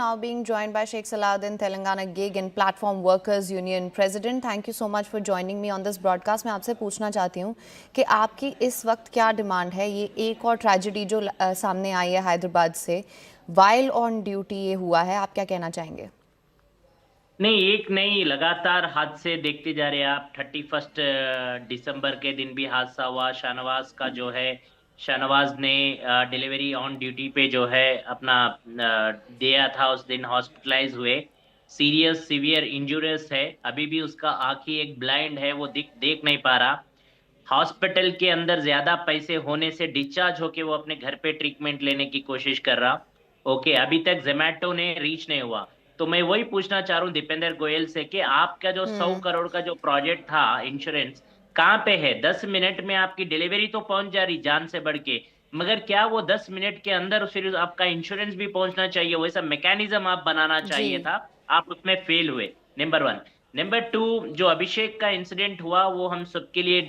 now being joined by Sheikh Salahuddin, Telangana Gig and Platform Workers Union President. Thank you so much for joining me on this broadcast. मैं आपसे पूछना चाहती हूँ कि आपकी इस वक्त क्या डिमांड है? ये एक और ट्रेजेडी जो सामने आई है हैदराबाद से, वाइल ऑन ड्यूटी ये हुआ है, आप क्या कहना चाहेंगे? नहीं, एक नहीं, लगातार हादसे देखते जा रहे हैं आप। 31 दिसंबर के दिन भी हादसा हुआ। शाहनवाज का जो है, शाहनवाज ने डिलीवरी ऑन ड्यूटी पे जो है अपना दिया था, उस दिन हॉस्पिटलाइज हुए। सीरियस सीवियर इंजूरियस है, अभी भी उसका आंख ही एक ब्लाइंड है, वो देख नहीं पा रहा। हॉस्पिटल के अंदर ज्यादा पैसे होने से डिस्चार्ज होके वो अपने घर पे ट्रीटमेंट लेने की कोशिश कर रहा। ओके, अभी तक जोमेटो ने रीच नहीं हुआ। तो मैं वही पूछना चाह रहा हूँ दीपेंद्र गोयल से कि आपका जो 100 करोड़ का जो प्रोजेक्ट था इंश्योरेंस, कहाँ पे है? 10 मिनट में आपकी डिलीवरी तो पहुंच जा रही जान से बढ़ के, मगर क्या वो 10 मिनट के अंदर फिर आपका इंश्योरेंस भी पहुंचना चाहिए? वैसा मैकेनिज्म आप बनाना जी। चाहिए था, आप उसमें फेल हुए। Number one. नंबर टू, जो अभिषेक का इंसिडेंट हुआ वो हम सबके लिए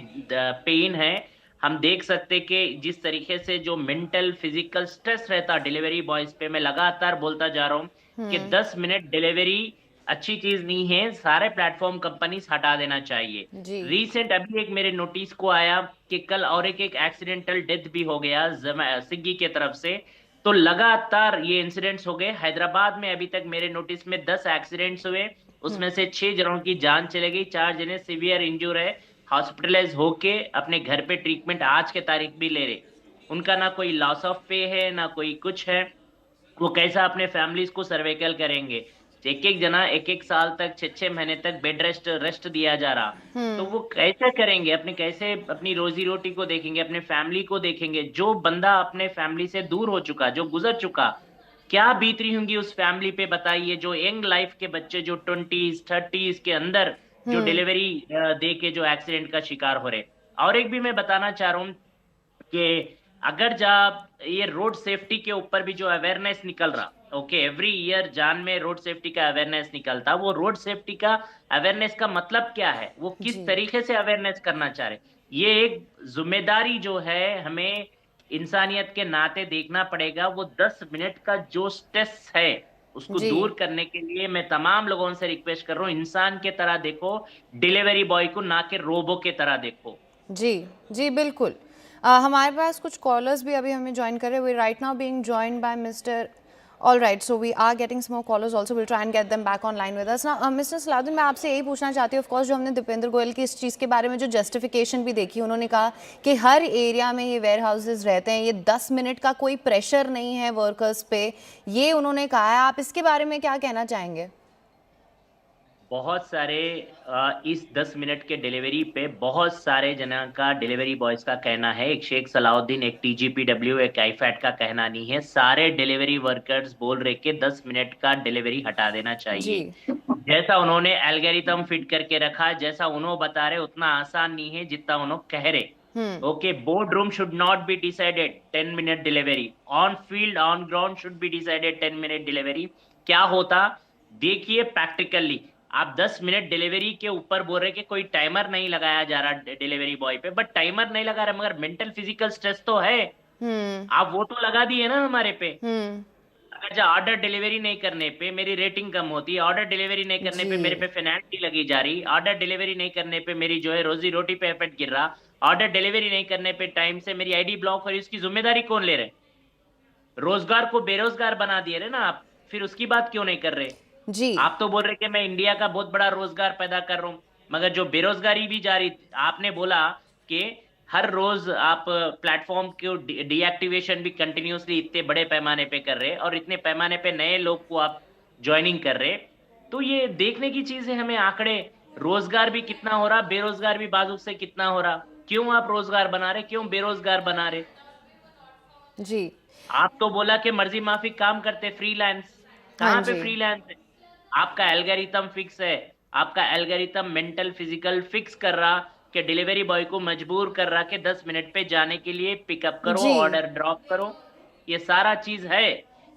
पेन है। हम देख सकते कि जिस तरीके से जो मेंटल फिजिकल स्ट्रेस रहता डिलीवरी बॉयज पे, मैं लगातार बोलता जा रहा हूँ कि 10 मिनट डिलीवरी अच्छी चीज नहीं है, सारे प्लेटफॉर्म कंपनीज हटा देना चाहिए। जी। रीसेंट अभी एक मेरे नोटिस को आया कि कल और एक एक्सीडेंटल डेथ भी हो गया स्विगी के तरफ से। तो लगातार ये इंसिडेंट्स हो गए हैदराबाद में। अभी तक मेरे नोटिस में 10 एक्सीडेंट्स हुए, उसमें से 6 जनों की जान चले गई, 4 जने सीवियर इंजूर है, हॉस्पिटलाइज होके अपने घर पे ट्रीटमेंट आज के तारीख भी ले रहे। उनका ना कोई लॉस ऑफ पे है ना कोई कुछ है। वो कैसा अपने फैमिलीज को सर्वाइकल करेंगे? एक एक जना एक एक साल तक, 6 6 महीने तक बेड रेस्ट दिया जा रहा। तो वो कैसे करेंगे? अपने कैसे अपनी रोजी रोटी को देखेंगे, अपने फैमिली को देखेंगे? जो बंदा अपने फैमिली से दूर हो चुका, जो गुजर चुका, क्या बीत रही होंगी उस फैमिली पे बताइए। जो यंग लाइफ के बच्चे जो 20s 30s के अंदर जो डिलीवरी दे के जो एक्सीडेंट का शिकार हो रहे। और एक भी मैं बताना चाह रहा हूँ कि अगर जब ये रोड सेफ्टी के ऊपर भी जो अवेयरनेस निकल रहा, ओके, एवरी ईयर जान में रोड सेफ्टी का अवेयरनेस निकलता, वो रोड सेफ्टी का अवेयरनेस का मतलब क्या है, वो किस जी। तरीके से अवेयरनेस करना चाह रहे? ये एक जिम्मेदारी जो है हमें इंसानियत के नाते देखना पड़ेगा। वो 10 मिनट का जो स्ट्रेस है उसको जी। दूर करने के लिए मैं तमाम लोगों से रिक्वेस्ट कर रहा हूँ, इंसान के तरह देखो डिलीवरी बॉय को, ना कि रोबो के तरह देखो। जी। जी बिल्कुल। हमारे पास कुछ कॉलर्स भी अभी हमें ज्वाइन कर रहे हैं। We right now being joined by mister all right, so we are getting some more callers also, will try and get them back online with us ना। मिस्टर सलाउद्दीन, मैं आपसे यही पूछना चाहती हूँ, ऑफ कोर्स जो हमने दीपेंद्र गोयल की इस चीज़ के बारे में जो जस्टिफिकेशन भी देखी, उन्होंने कहा कि हर एरिया में ये वेयर हाउसेज रहते हैं, ये 10 मिनट का कोई प्रेशर नहीं है वर्कर्स पे, ये उन्होंने कहा है। आप इसके बारे में क्या कहना चाहेंगे? बहुत सारे इस 10 मिनट के डिलीवरी पे बहुत सारे जना का, डिलीवरी बॉयज का कहना है, एक शेख सलाउद्दीन, एक टीजीपीडब्ल्यू, एक आईफैट का कहना नहीं है। सारे डिलीवरी वर्कर्स बोल रहे कि 10 मिनट का डिलीवरी हटा देना जी। चाहिए। जैसा उन्होंने एल्गोरिथम फिट करके रखा, जैसा उन्होंने बता रहे, उतना आसान नहीं है जितना उन्होंने कह रहे। Okay, board room should not be decided 10 minute delivery, on field on ground should be decided 10 minute delivery. क्या होता देखिए प्रैक्टिकली। आप 10 मिनट डिलीवरी के ऊपर बोल रहे कि कोई टाइमर नहीं लगाया जा रहा डिलीवरी बॉय पे, बट टाइमर नहीं लगा रहा मगर मेंटल फिजिकल स्ट्रेस तो है। हम्म। आप वो तो लगा दिए ना हमारे पे। हम्म। अगर जो ऑर्डर डिलीवरी नहीं करने पे मेरी रेटिंग कम होती, ऑर्डर डिलीवरी नहीं करने पे मेरे जी। पे पेनल्टी लगी जा रही, ऑर्डर डिलीवरी नहीं करने पे मेरी जो है रोजी रोटी पे इफेक्ट गिर रहा, ऑर्डर डिलीवरी नहीं करने पे टाइम से मेरी आईडी ब्लॉक हो रही, उसकी जिम्मेदारी कौन ले रहे? रोजगार को बेरोजगार बना दिए रहे ना आप, फिर उसकी बात क्यों नहीं कर रहे? जी। आप तो बोल रहे कि मैं इंडिया का बहुत बड़ा रोजगार पैदा कर रहा हूं, मगर जो बेरोजगारी भी जारी, आपने बोला कि हर रोज आप प्लेटफॉर्म को डीएक्टिवेशन भी कंटिन्यूअसली इतने बड़े पैमाने पे कर रहे, और इतने पैमाने पे नए लोग को आप ज्वाइनिंग कर रहे। तो ये देखने की चीज है हमें आंकड़े, रोजगार भी कितना हो रहा, बेरोजगार भी बाजू से कितना हो रहा। क्यों आप रोजगार बना रहे, क्यों बेरोजगार बना रहे? जी। आप तो बोला कि मर्जी माफिक काम करते फ्रीलांस, हाँ कहाँ पे जी। फ्रीलांस है? आपका एल्गोरिथम फिक्स है, आपका एल्गोरिथम मेंटल फिजिकल फिक्स कर रहा कि डिलीवरी बॉय को मजबूर कर रहा कि 10 मिनट पे जाने के लिए पिकअप करो, जी। ऑर्डर ड्रॉप करो, ये सारा चीज है।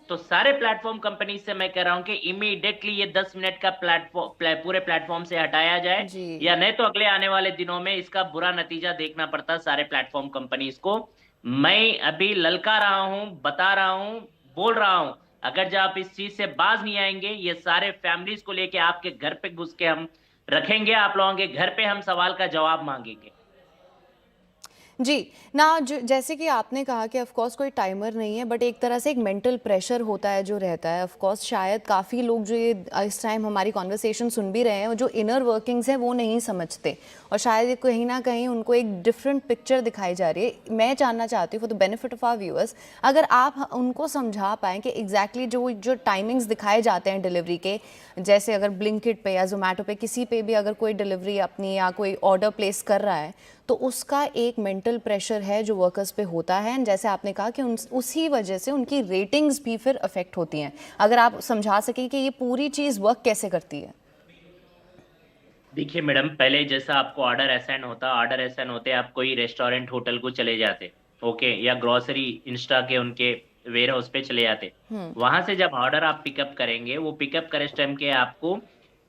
तो सारे प्लेटफॉर्म कंपनी से मैं कह रहा हूं कि इमीडिएटली ये 10 मिनट का पूरे प्लेटफॉर्म से हटाया जाए, जी। या नहीं तो अगले आने वाले दिनों में इसका बुरा नतीजा देखना पड़ता सारे प्लेटफॉर्म कंपनीज को। मैं अभी ललका रहा हूं, बता रहा हूं, बोल रहा हूं, अगर जब आप इस चीज से बाज नहीं आएंगे, ये सारे फैमिलीज को लेके आपके घर पे घुस के हम रखेंगे, आप लोगों के घर पे हम सवाल का जवाब मांगेंगे। जी, ना जैसे कि आपने कहा कि ऑफ कोर्स कोई टाइमर नहीं है, बट एक तरह से एक मेंटल प्रेशर होता है जो रहता है। ऑफ कोर्स शायद काफ़ी लोग जो ये इस टाइम हमारी कॉन्वर्सेशन सुन भी रहे हैं, जो इनर वर्किंग्स हैं वो नहीं समझते, और शायद ये कहीं ना कहीं उनको एक डिफरेंट पिक्चर दिखाई जा रही है। मैं जानना चाहती हूँ for the benefit of our viewers, अगर आप उनको समझा पाएँ कि एग्जैक्टली जो जो टाइमिंग्स दिखाए जाते हैं डिलीवरी के, जैसे अगर ब्लिंकिट पे या जोमेटो पे किसी पे भी अगर कोई डिलीवरी अपनी या कोई ऑर्डर प्लेस कर रहा है, तो उसका एक मेंटल प्रेशर है जो वर्कर्स पे होता है, and जैसे आपने कहा कि उसी वजह से उनकी रेटिंग्स भी फिर अफेक्ट होती हैं। अगर आप समझा सकें कि ये पूरी चीज़ वर्क कैसे करती है। देखिए मैडम, पहले जैसा आपको ऑर्डर असाइन होते आप कोई रेस्टोरेंट होटल को चले जाते, ओके, या ग्रोसरी इंस्टा के उनके वेयर हाउस पे चले जाते। वहां से जब ऑर्डर आप पिकअप करेंगे, वो पिकअप करे टाइम के आपको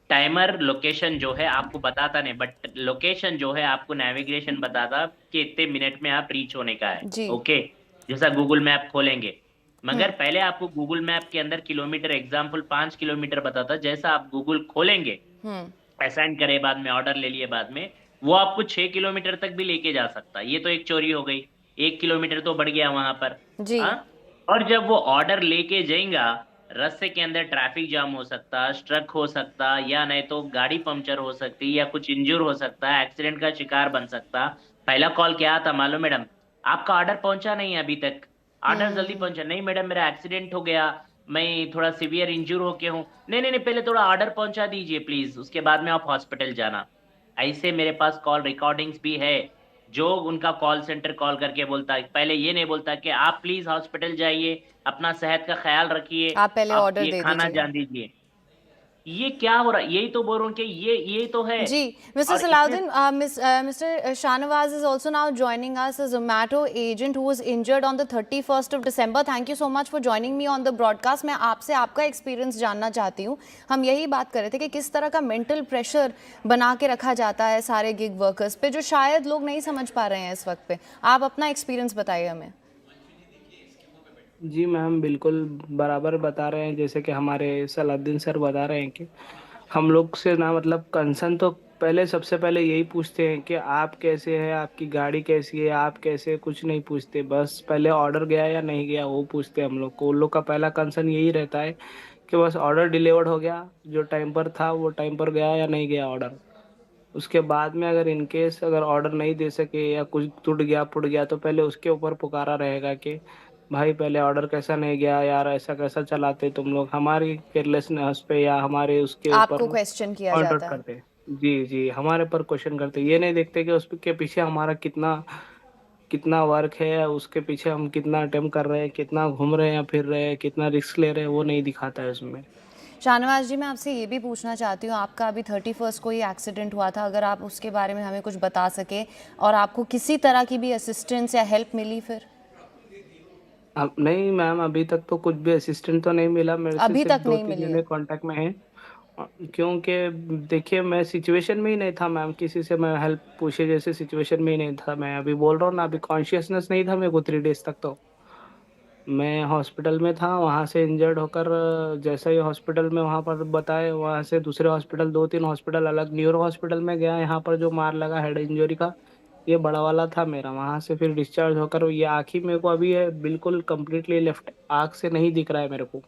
टाइमर लोकेशन जो है आपको बताता नहीं, बट लोकेशन जो है आपको नेविगेशन बताता कि इतने मिनट में आप रीच होने का है, जी। ओके। जैसा गूगल मैप खोलेंगे, मगर पहले आपको गूगल मैप के अंदर किलोमीटर, एग्जाम्पल 5 किलोमीटर बताता, जैसा आप गूगल खोलेंगे, हम्म। असाइन करे बाद में, ऑर्डर ले लिए बाद में, वो आपको 6 किलोमीटर तक भी लेके जा सकता है। ये तो एक चोरी हो गई, 1 किलोमीटर तो बढ़ गया वहां पर। जी। हाँ। और जब वो ऑर्डर लेके जाएगा, रास्ते के अंदर ट्रैफिक जाम हो सकता, स्ट्रक हो सकता, या नहीं तो गाड़ी पंक्चर हो सकती, या कुछ इंजूर हो सकता है, एक्सीडेंट का शिकार बन सकता। पहला कॉल क्या था मालूम मैडम? आपका ऑर्डर पहुंचा नहीं है अभी तक, ऑर्डर जल्दी पहुंचा नहीं मैडम, मेरा एक्सीडेंट हो गया, मैं थोड़ा सिवियर इंजूर होके हूँ। नहीं नहीं नहीं, पहले थोड़ा ऑर्डर पहुंचा दीजिए प्लीज, उसके बाद में आप हॉस्पिटल जाना। ऐसे मेरे पास कॉल रिकॉर्डिंग्स भी है, जो उनका कॉल सेंटर कॉल करके बोलता है, पहले ये नहीं बोलता कि आप प्लीज हॉस्पिटल जाइए, अपना सेहत का ख्याल रखिए, आप पहले आप ऑर्डर ये दे खाना दीजिए। जान दीजिए। ये क्या हो रहा है? यही तो बोल रहा हूँ कि ये तो है। जी, Mr. और इतने Salahuddin, Mr. Shanawaz is also now joining us, a Zomato agent who was injured on the 31st of December. Thank you so much for joining me on the broadcast. मैं आपसे आपका एक्सपीरियंस जानना चाहती हूँ। हम यही बात कर रहे थे कि किस तरह का मेंटल प्रेशर बना के रखा जाता है सारे गिग वर्कर्स पे, जो शायद लोग नहीं समझ पा रहे हैं इस वक्त पे। आप अपना एक्सपीरियंस बताइए हमें। जी मैम, बिल्कुल बराबर बता रहे हैं। जैसे कि हमारे सलाउद्दीन सर बता रहे हैं कि हम लोग से ना मतलब कंसर्न तो पहले सबसे पहले यही पूछते हैं कि आप कैसे हैं, आपकी गाड़ी कैसी है, आप कैसे, कुछ नहीं पूछते। बस पहले ऑर्डर गया या नहीं गया वो पूछते हैं हम लोग को। उन लोग का पहला कंसर्न यही रहता है कि बस ऑर्डर डिलीवर्ड हो गया, जो टाइम पर था वो टाइम पर गया या नहीं गया ऑर्डर। उसके बाद में अगर इनकेस अगर ऑर्डर नहीं दे सके या कुछ टूट गया फूट गया, तो पहले उसके ऊपर पुकारा रहेगा कि भाई पहले ऑर्डर कैसा नहीं गया यार, ऐसा कैसा चलाते तुम लोग, हमारी केयरलेसनेस पे या हमारे उसके ऊपर आपको क्वेश्चन किया पॉइंट आउट जाता है। करते। जी जी, हमारे पर क्वेश्चन करते, ये नहीं देखते कि उसके पीछे हमारा कितना कितना वर्क है, उसके पीछे हम कितना अटेम्प्ट कर रहे हैं, कितना घूम रहे हैं या फिर रहे हैं, कितना रिस्क ले रहे हैं, वो नहीं दिखाता है उसमें। शाहनवाज जी, मैं आपसे ये भी पूछना चाहती हूँ, आपका अभी 31st को ही एक्सीडेंट हुआ था, अगर आप उसके बारे में हमें कुछ बता सके, और आपको किसी तरह की भी असिस्टेंस या हेल्प मिली फिर? अब नहीं मैम, अभी तक तो कुछ भी असिस्टेंट तो नहीं मिला मेरे से, अभी सिर्फ तक दो नहीं तीन मिली जने है? कांटेक्ट में हैं। क्योंकि देखिए मैं सिचुएशन में ही नहीं था मैम, किसी से मैं हेल्प पूछे जैसे सिचुएशन में ही नहीं था। मैं अभी बोल रहा हूँ ना, अभी कॉन्शियसनेस नहीं था मेरे को 3 डेज तक। तो मैं हॉस्पिटल में था, वहाँ से इंजर्ड होकर जैसे ही हॉस्पिटल में वहाँ पर बताए, वहाँ से दूसरे हॉस्पिटल, 2-3 हॉस्पिटल अलग न्यूरो हॉस्पिटल में गया। यहाँ पर जो मार लगा हेड इंजरी का, ये बड़ा वाला था मेरा। वहाँ से फिर डिस्चार्ज होकर ये आँख ही मेरे को अभी है बिल्कुल कंप्लीटली लेफ्ट आँख से नहीं दिख रहा है मेरे को।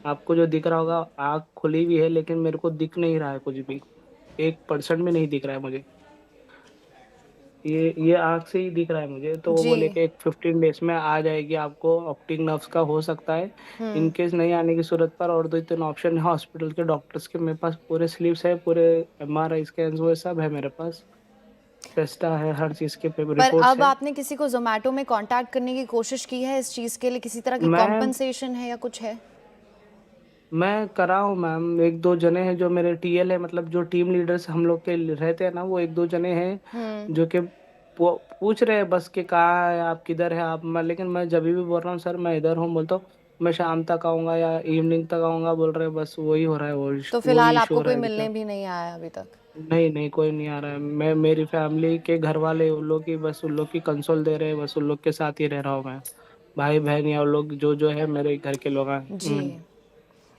आपको जो दिख रहा होगा, आँख खुली भी है लेकिन मेरे को दिख नहीं रहा है कुछ भी, 1% भी नहीं दिख रहा है मुझे। ये आँख से ही दिख रहा है मुझे। तो वो जी। बोले कि एक 15 डेज में आ जाएगी, आपको ऑप्टिक नर्व्स का हो सकता है। इन केस नहीं आने की सूरत पर और 2-3 ऑप्शन है हॉस्पिटल के डॉक्टर्स के, मेरे पास पूरे स्लिप्स है, पूरे MRI स्कैन वो सब है मेरे पास, टेस्टा है, हर चीज़ के पेपर पर रिपोर्ट्स अब है। आपने किसी को जोमेटो में कांटेक्ट करने की कोशिश की है इस चीज़ के लिए? किसी तरह की मैं कॉम्पनसेशन है या कुछ है? मैं करा हूँ मैम, 1-2 जने हैं जो मेरे TL है, मतलब जो टीम लीडर्स हम लोग के रहते हैं ना, वो 1-2 जने हैं जो कि पूछ रहे हैं बस कि कहाँ है आप, किधर है आप। लेकिन मैं जब भी बोल रहा हूँ सर मैं इधर हूँ, बोलता हूँ मैं शाम तक आऊँगा या इवनिंग तक आऊँगा, बोल रहे हैं। बस वही हो रहा है, तो वही फिलहाल इशू आपको हो रहा कोई है अभी मिलने तक। भी नहीं आया अभी तक? नहीं नहीं, कोई नहीं आ रहा है। मैं मेरी फैमिली के घर वाले उन लोग की बस उन लोग की कंसोल दे रहे हैं, बस उन लोग के साथ ही रह रहा हूँ मैं। भाई बहन या लोग जो है मेरे घर के लोग हैं। जी।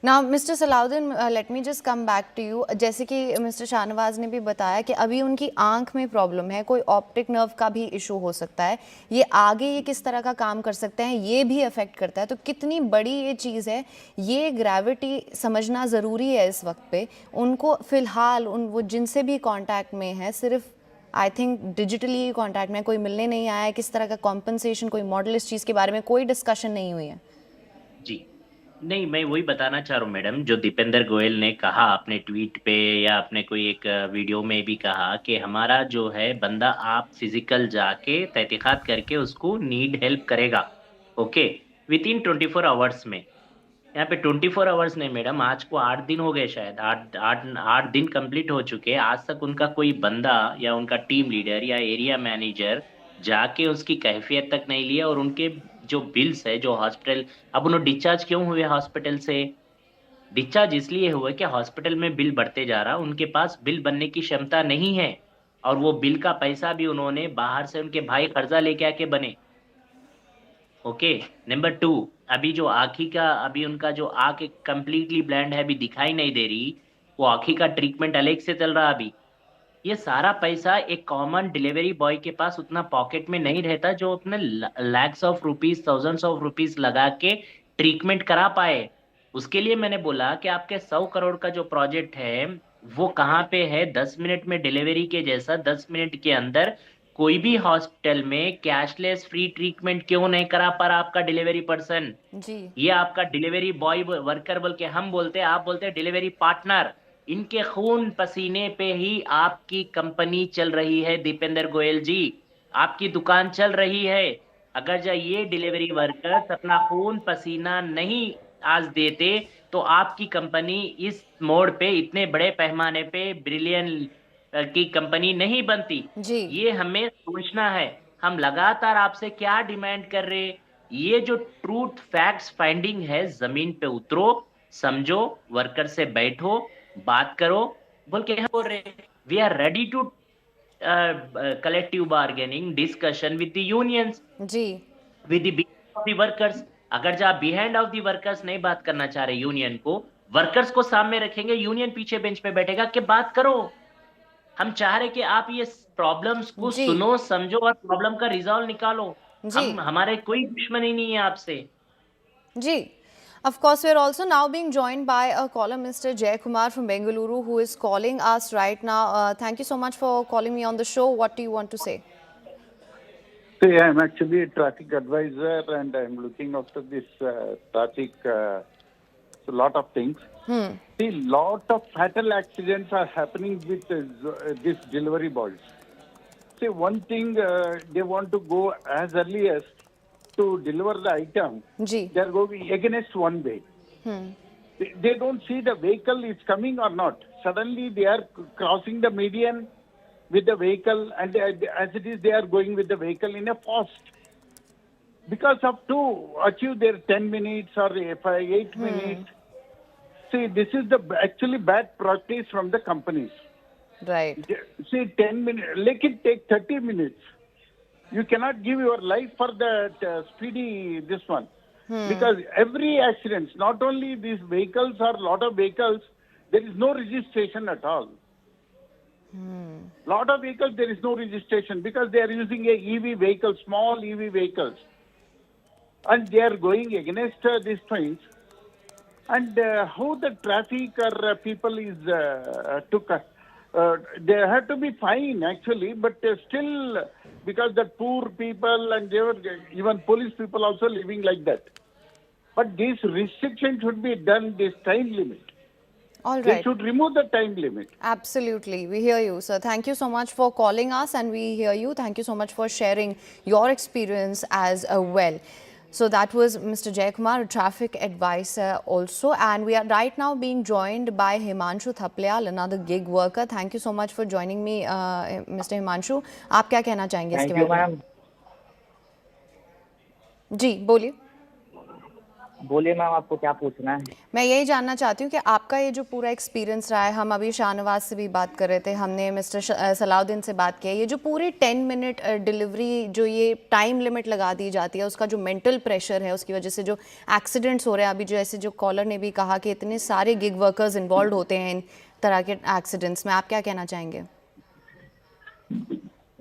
Now mister Salauddin, let me just come back to you. जैसे कि मिस्टर शाहनवाज ने भी बताया कि अभी उनकी आंख में प्रॉब्लम है, कोई ऑप्टिक नर्व का भी इशू हो सकता है, ये आगे ये किस तरह का काम कर सकते हैं ये भी अफेक्ट करता है। तो कितनी बड़ी ये चीज़ है, ये ग्रेविटी समझना ज़रूरी है इस वक्त पे। उनको फ़िलहाल उन वो जिनसे भी कांटेक्ट में है, सिर्फ आई थिंक डिजिटली कांटेक्ट में, कोई मिलने नहीं आया है, किस तरह का कॉम्पनसेशन, कोई मॉडल, इस चीज़ के बारे में कोई डिस्कशन नहीं हुई है। जी नहीं, मैं वही बताना चाह रहा हूँ मैडम, जो दीपेंद्र गोयल ने कहा अपने ट्वीट पे या अपने कोई एक वीडियो में भी कहा कि हमारा जो है बंदा आप फिजिकल जाके तहकीकात करके उसको नीड हेल्प करेगा, ओके, विद इन 24 आवर्स में। यहाँ पे 24 आवर्स नहीं मैडम, आज को 8 दिन हो गए, शायद 8 दिन कंप्लीट हो चुके हैं, आज तक उनका कोई बंदा या उनका टीम लीडर या एरिया मैनेजर जाके उसकी कैफियत तक नहीं लिया। और उनके जो बिल्स है, जो हॉस्पिटल, अब उन्होंने डिस्चार्ज क्यों हुए हॉस्पिटल से? डिस्चार्ज इसलिए हुआ कि हॉस्पिटल में बिल बढ़ते जा रहा, उनके पास बिल बनने की क्षमता नहीं है, और वो बिल का पैसा भी उन्होंने बाहर से उनके भाई कर्जा लेके आके बने। ओके। नंबर 2, अभी जो आँखी का, अभी उनका जो आँख कंप्लीटली ब्लाइंड है, अभी दिखाई नहीं दे रही, वो आँखी का ट्रीटमेंट अलग से चल रहा अभी। ये सारा पैसा एक कॉमन डिलीवरी बॉय के पास उतना पॉकेट में नहीं रहता जो अपने lakhs of rupees, thousands of rupees लगा के ट्रीटमेंट करा पाए। उसके लिए मैंने बोला कि आपके 100 करोड़ का जो प्रोजेक्ट है वो कहाँ पे है? 10 मिनट में डिलीवरी के जैसा 10 मिनट के अंदर कोई भी हॉस्पिटल में कैशलेस फ्री ट्रीटमेंट क्यों नहीं करा पा रहा आपका डिलीवरी पर्सन? जी। ये आपका डिलीवरी बॉय वर्कर बोल के हम बोलते हैं, आप बोलते हैं डिलीवरी पार्टनर। इनके खून पसीने पे ही आपकी कंपनी चल रही है दीपेंद्र गोयल जी, आपकी दुकान चल रही है। अगर जो ये डिलीवरी वर्कर्स अपना खून पसीना नहीं आज देते तो आपकी कंपनी इस मोड़ पे इतने बड़े पैमाने पे ब्रिलियन की कंपनी नहीं बनती। जी। ये हमें सोचना है। हम लगातार आपसे क्या डिमांड कर रहे हैं? ये जो ट्रूथ फैक्ट्स फाइंडिंग है, जमीन पे उतरो, समझो, वर्कर से बैठो, बात करो, बोल के हम बोल रहे हैं we are ready to collective bargaining discussion with the unions, जी। With the of the workers. अगर जो आप बिहाइंड ऑफ द वर्कर्स नहीं बात करना चाह रहे यूनियन को, वर्कर्स को सामने रखेंगे, यूनियन पीछे बेंच पे बैठेगा कि बात करो। हम चाह रहे कि आप ये प्रॉब्लम्स को जी। सुनो, समझो और प्रॉब्लम का रिजॉल्व निकालो। जी। हम, हमारे कोई दुश्मनी नहीं है आपसे। Ji. Of course, we are also now being joined by a caller, Mr. Jay Kumar from Bengaluru, who is calling us right now. Thank you so much for calling me on the show. What do you want to say? See, I'm actually a traffic advisor and I'm looking after this traffic, a lot of things. See, lot of fatal accidents are happening with these delivery boys. See, one thing, they want to go as early as to deliver the item. Ji. They are going against one way. They don't see the vehicle is coming or not. Suddenly they are crossing the median with the vehicle, and as it is, they are going with the vehicle in a fast. Because of to achieve their 10 minutes or 8 minutes. See, this is the actually bad practice from the companies. Right. See, 10 minutes, let it take 30 minutes. You cannot give your life for that speedy this one. Because every accident, not only these vehicles or lot of vehicles, there is no registration at all. Lot of vehicles, there is no registration because they are using a EV vehicle, small EV vehicles. And they are going against these trains. And how the traffic or people is they have to be fine actually, but still because the poor people and they were, even police people also living like that. But this restriction should be done, this time limit. All They right. should remove the time limit. Absolutely. We hear you, sir. Thank you so much for calling us, and we hear you. Thank you so much for sharing your experience as well. So that was Mr. Jay Kumar, a traffic advisor also. And we are right now being joined by Himanshu Thaplyal, another gig worker. Thank you so much for joining me, Mr. Himanshu. आप क्या कहना चाहेंगे इसके thank you बारे में? Ma'am. जी, बोलिए। बोलिए ma'am, आपको क्या पूछना है? मैं यही जानना चाहती हूँ कि आपका ये जो पूरा एक्सपीरियंस रहा है, हम अभी शाहनवाज से भी बात कर रहे थे, हमने मिस्टर सलाउद्दीन से बात की है, ये जो पूरे 10 मिनट डिलीवरी जो ये टाइम लिमिट लगा दी जाती है, उसका जो मेंटल प्रेशर है, उसकी वजह से जो एक्सीडेंट्स हो रहे हैं, अभी जो ऐसे जो कॉलर ने भी कहा कि इतने सारे गिग वर्कर्स इन्वॉल्व होते हैं इन तरह के एक्सीडेंट्स में, आप क्या कहना चाहेंगे?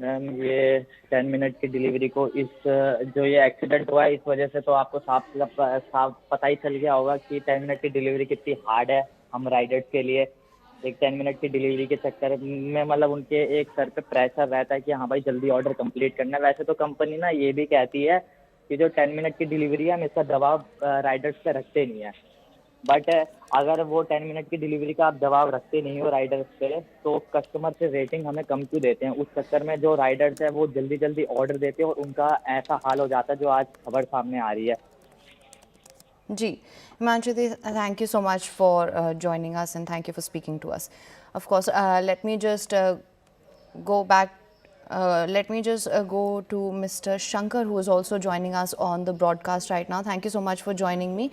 मैम ये 10 मिनट की डिलीवरी को जो ये एक्सीडेंट हुआ है इस वजह से तो आपको साफ पता ही चल गया होगा कि 10 मिनट की डिलीवरी कितनी हार्ड है हम राइडर्स के लिए। एक 10 मिनट की डिलीवरी के चक्कर में मतलब उनके एक सर पे प्रेशर रहता है कि हाँ भाई जल्दी ऑर्डर कंप्लीट करना है। वैसे तो कंपनी ना ये भी कहती है कि जो 10 मिनट की डिलीवरी है हम इसका दबाव राइडर्स पे रखते नहीं है, बट अगर वो 10 मिनट की डिलीवरी का आप दबाव रखते नहीं हो राइडर्स पे तो कस्टमर से रेटिंग हमें कम क्यों देते हैं? उस चक्कर में जो राइडर्स है वो जल्दी जल्दी ऑर्डर देते हैं और उनका ऐसा हाल हो जाता है जो आज खबर सामने आ रही है। जी, Himanshu, thank you so much for joining us and thank you for speaking to us. Of course, let me just go back. Let me just go to Mr. Shankar, who is also joining us on the broadcast right now. Thank you so much for joining me.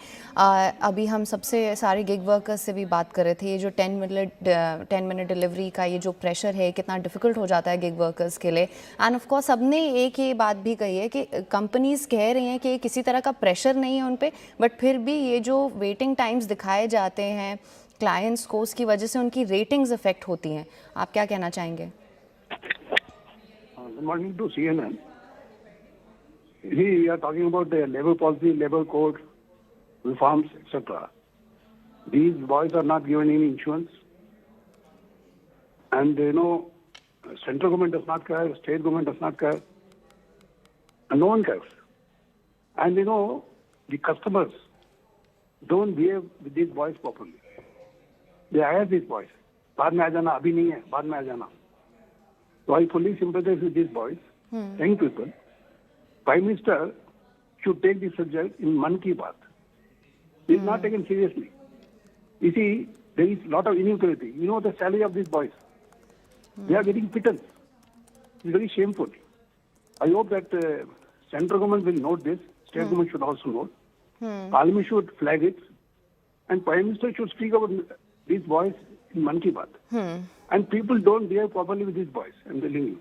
अभी हम सबसे सारे gig workers से भी बात कर रहे थे, ये जो 10 मिनट डिलीवरी का ये जो प्रेशर है कितना डिफ़िकल्ट हो जाता है गिग वर्कर्स के लिए। एंड ऑफ कोर्स सबने एक ये बात भी कही है कि कंपनीज़ कह रही हैं कि किसी तरह का प्रेशर नहीं है उन पर, बट फिर भी ये जो वेटिंग टाइम्स दिखाए जाते हैं क्लाइंट्स को, उसकी वजह से उनकी रेटिंग्स अफेक्ट होती हैं। आप क्या कहना चाहेंगे? Good morning to CNN. We are talking about the labor policy, labor code, reforms, etc. These boys are not given any insurance. And central government does not care, state government does not care. And no one cares. And the customers don't behave with these boys properly. They hire these boys. बाद में आ जाना, अभी नहीं है, बाद में आ जाना. So I fully sympathize with these boys, young people. Prime Minister should take this subject in Mann Ki Baat. It is not taken seriously. You see, there is a lot of inequality. You know the salary of these boys. They are getting pittance. It's very shameful. I hope that central government will note this. State government should also note. Parliament should flag it. And Prime Minister should speak about these boys in Mann Ki Baat. And people don't behave properly with these boys, I'm telling you.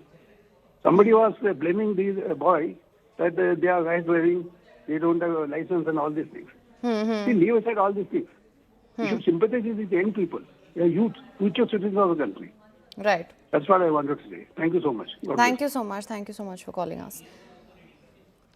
Somebody was blaming these boy that they are rash driving, they don't have a license and all these things. See, leave aside all these things. You should sympathize with these young people. They are youth, future citizens of the country. Right. That's what I wanted to say. Thank you so much. God bless. Thank you so much. Thank you so much for calling us.